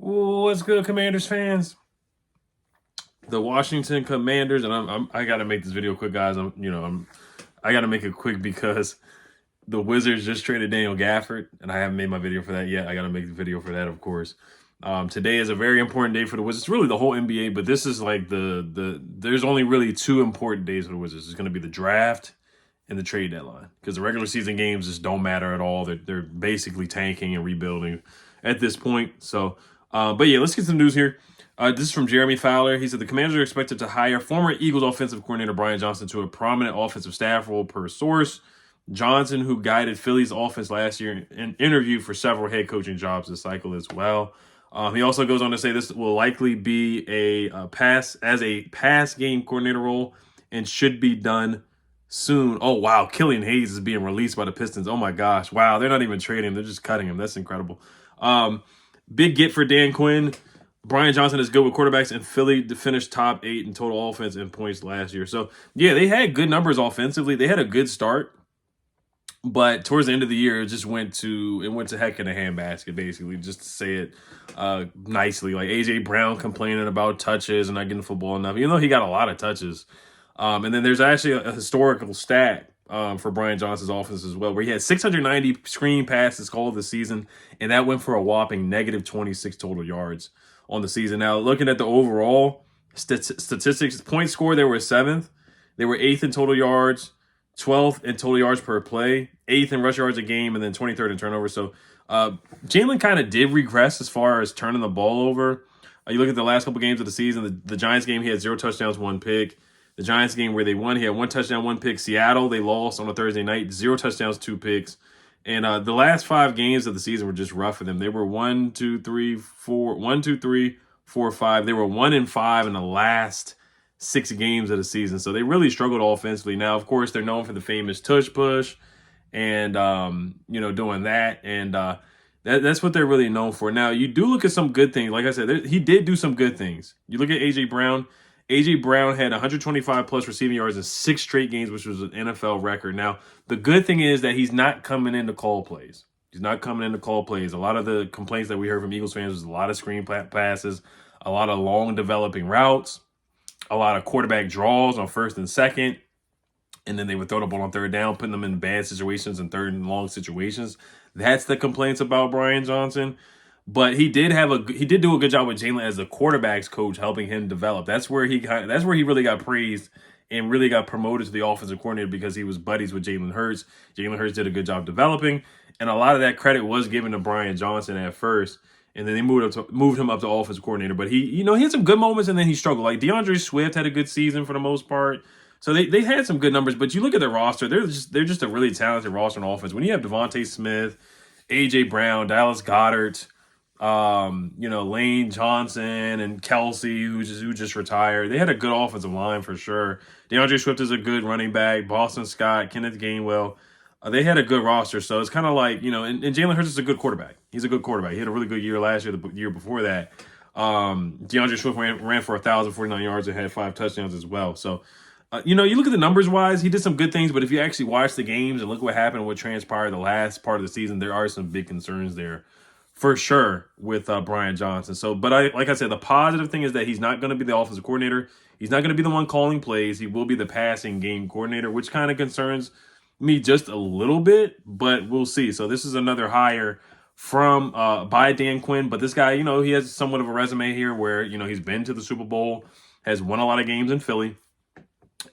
What's good, Commanders fans? The Washington Commanders, and I got to make this video quick, guys. I got to make it quick because the Wizards just traded Daniel Gafford, and I haven't made my video for that yet. I got to make the video for that, of course. Today is a very important day for the Wizards. It's really the whole NBA, but this is like there's only really two important days for the Wizards. It's going to be the draft and the trade deadline, because the regular season games just don't matter at all. They're basically tanking and rebuilding at this point. So, but yeah, let's get some news here. This is from Jeremy Fowler. He said the Commanders are expected to hire former Eagles offensive coordinator Brian Johnson to a prominent offensive staff role per source. Johnson, who guided Philly's offense last year, interviewed for several head coaching jobs this cycle as well. He also goes on to say this will likely be a pass game coordinator role and should be done soon. Oh, wow. Killian Hayes is being released by the Pistons. Oh, my gosh. Wow. They're not even trading him. They're just cutting him. That's incredible. Big get for Dan Quinn. Brian Johnson is good with quarterbacks, and Philly to finish top 8 in total offense and points last year. So, yeah, they had good numbers offensively. They had a good start. But towards the end of the year, it went to heck in a handbasket, basically, just to say it nicely. Like A.J. Brown complaining about touches and not getting the football enough, even though he got a lot of touches. And then there's actually a historical stat for Brian Johnson's offense as well, where he had 690 screen passes called this season, and that went for a whopping negative 26 total yards on the season. Now, looking at the overall statistics, point score, they were 7th. They were 8th in total yards, 12th in total yards per play, 8th in rush yards a game, and then 23rd in turnovers. So Jalen kind of did regress as far as turning the ball over. You look at the last couple games of the season, the Giants game, he had 0 touchdowns, 1 pick. The Giants game where they won, he had 1 touchdown, 1 pick. Seattle, they lost on a Thursday night, 0 touchdowns, 2 picks. And the last 5 games of the season were just rough for them. They were 1, 2, 3, 4, 5. They were 1-5 in the last 6 games of the season. So they really struggled offensively. Now, of course, they're known for the famous tush push and, doing that. And that's what they're really known for. Now, you do look at some good things. Like I said, he did do some good things. You look at A.J. Brown. A.J. Brown had 125-plus receiving yards in 6 straight games, which was an NFL record. Now, the good thing is that he's not coming in to call plays. He's not coming in to call plays. A lot of the complaints that we heard from Eagles fans was a lot of screen passes, a lot of long developing routes, a lot of quarterback draws on 1st and 2nd, and then they would throw the ball on 3rd down, putting them in bad situations and 3rd and long situations. That's the complaints about Brian Johnson. But he did do a good job with Jalen as the quarterback's coach, helping him develop. That's where he really got praised and really got promoted to the offensive coordinator, because he was buddies with Jalen Hurts. Jalen Hurts did a good job developing, and a lot of that credit was given to Brian Johnson at first, and then they moved him up to offensive coordinator. But he had some good moments, and then he struggled. Like DeAndre Swift had a good season for the most part. So they had some good numbers, but you look at their roster, they're just a really talented roster on offense. When you have Devontae Smith, A.J. Brown, Dallas Goedert, Lane Johnson and Kelsey, who just retired. They had a good offensive line for sure. DeAndre Swift is a good running back. Boston Scott, Kenneth Gainwell. They had a good roster. So it's kind of like, and Jalen Hurts is a good quarterback. He's a good quarterback. He had a really good year last year, the year before that. DeAndre Swift ran for 1,049 yards and had 5 touchdowns as well. So, you look at the numbers wise, he did some good things, but if you actually watch the games and look what happened, what transpired the last part of the season, there are some big concerns there. For sure, with Brian Johnson. So, but like I said, the positive thing is that he's not going to be the offensive coordinator. He's not going to be the one calling plays. He will be the passing game coordinator, which kind of concerns me just a little bit, but we'll see. So this is another hire from by Dan Quinn. But this guy, he has somewhat of a resume here where, he's been to the Super Bowl, has won a lot of games in Philly,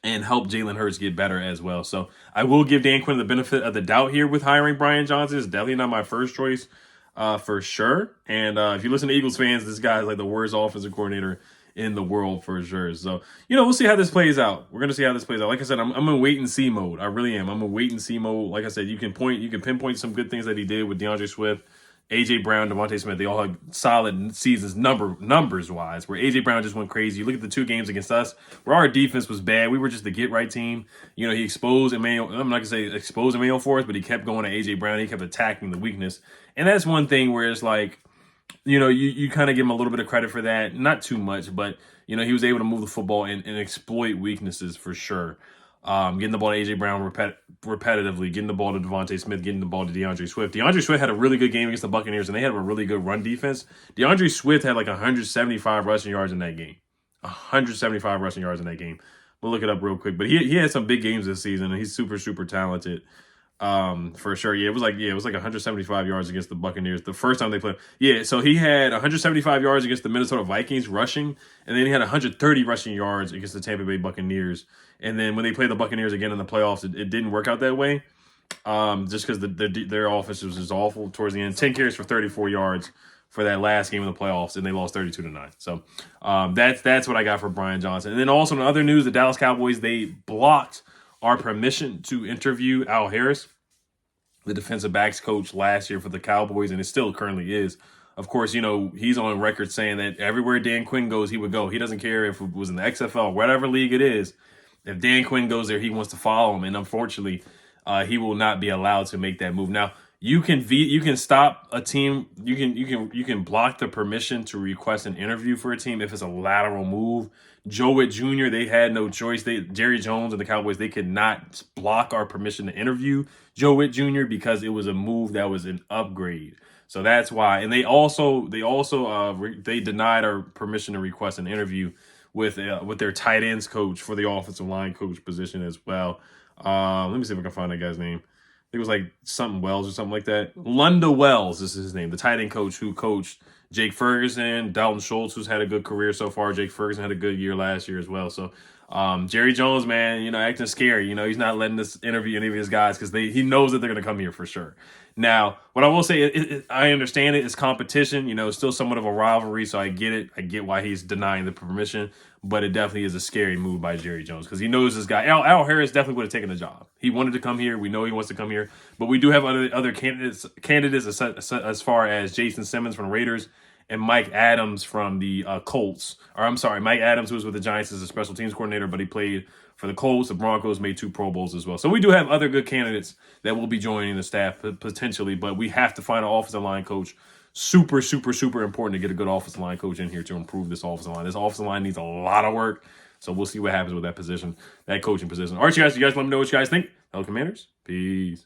and helped Jalen Hurts get better as well. So I will give Dan Quinn the benefit of the doubt here with hiring Brian Johnson. It's definitely not my first choice. For sure. And if you listen to Eagles fans, this guy is like the worst offensive coordinator in the world for sure. So, we'll see how this plays out. We're going to see how this plays out. Like I said, I'm in wait and see mode. I really am. I'm in wait and see mode. Like I said, you can pinpoint some good things that he did with DeAndre Swift, A.J. Brown, Devontae Smith. They all had solid seasons numbers-wise, where A.J. Brown just went crazy. You look at the 2 games against us, where our defense was bad. We were just the get-right team. He exposed Emmanuel. I'm not going to say exposed Emmanuel for us, but he kept going to A.J. Brown. He kept attacking the weakness. And that's one thing where it's like, you kind of give him a little bit of credit for that. Not too much, but, he was able to move the football and exploit weaknesses for sure. getting the ball to A.J. Brown repetitively, getting the ball to Devontae Smith, getting the ball to DeAndre Swift. DeAndre Swift had a really good game against the Buccaneers, and they had a really good run defense. DeAndre Swift had like 175 rushing yards in that game. 175 rushing yards in that game. We'll look it up real quick. But he had some big games this season, and he's super, super talented. For sure. It was like 175 yards against the Buccaneers the first time they played. Yeah, so he had 175 yards against the Minnesota Vikings rushing, and then he had 130 rushing yards against the Tampa Bay Buccaneers. And then when they played the Buccaneers again in the playoffs, it didn't work out that way. Just because their offense was just awful towards the end. 10 carries for 34 yards for that last game of the playoffs, and they lost 32-9. So that's what I got for Brian Johnson. And then also in other news, the Dallas Cowboys, they blocked our permission to interview Al Harris, the defensive backs coach last year for the Cowboys, and it still currently is. Of course, he's on record saying that everywhere Dan Quinn goes, he would go. He doesn't care if it was in the XFL, whatever league it is. If Dan Quinn goes there, he wants to follow him, and unfortunately, he will not be allowed to make that move. Now, you can stop a team. You can block the permission to request an interview for a team if it's a lateral move. Joe Witt Jr., they had no choice. Jerry Jones and the Cowboys, they could not block our permission to interview Joe Witt Jr. because it was a move that was an upgrade. So that's why. And they denied our permission to request an interview with their tight ends coach for the offensive line coach position as well. Let me see if I can find that guy's name. I think it was like something Wells or something like that. Lunda Wells is his name, the tight end coach who coached Jake Ferguson, Dalton Schultz, who's had a good career so far. Jake Ferguson had a good year last year as well. So Jerry Jones, man, acting scary. He's not letting us interview any of his guys because he knows that they're going to come here for sure. Now, what I will say, I understand it. It's competition. It's still somewhat of a rivalry, so I get it. I get why he's denying the permission, but it definitely is a scary move by Jerry Jones because he knows this guy. Al Harris definitely would have taken the job. He wanted to come here. We know he wants to come here, but we do have other candidates as far as Jason Simmons from Raiders and Mike Adams from the Colts. Or I'm sorry, Mike Adams, who was with the Giants as a special teams coordinator, but he played for the Colts. The Broncos made 2 Pro Bowls as well. So we do have other good candidates that will be joining the staff potentially, but we have to find an offensive line coach. Super, super, super important to get a good offensive line coach in here to improve this offensive line. This offensive line needs a lot of work. So we'll see what happens with that position, that coaching position. All right, you guys let me know what you guys think. Hello, Commanders. Peace.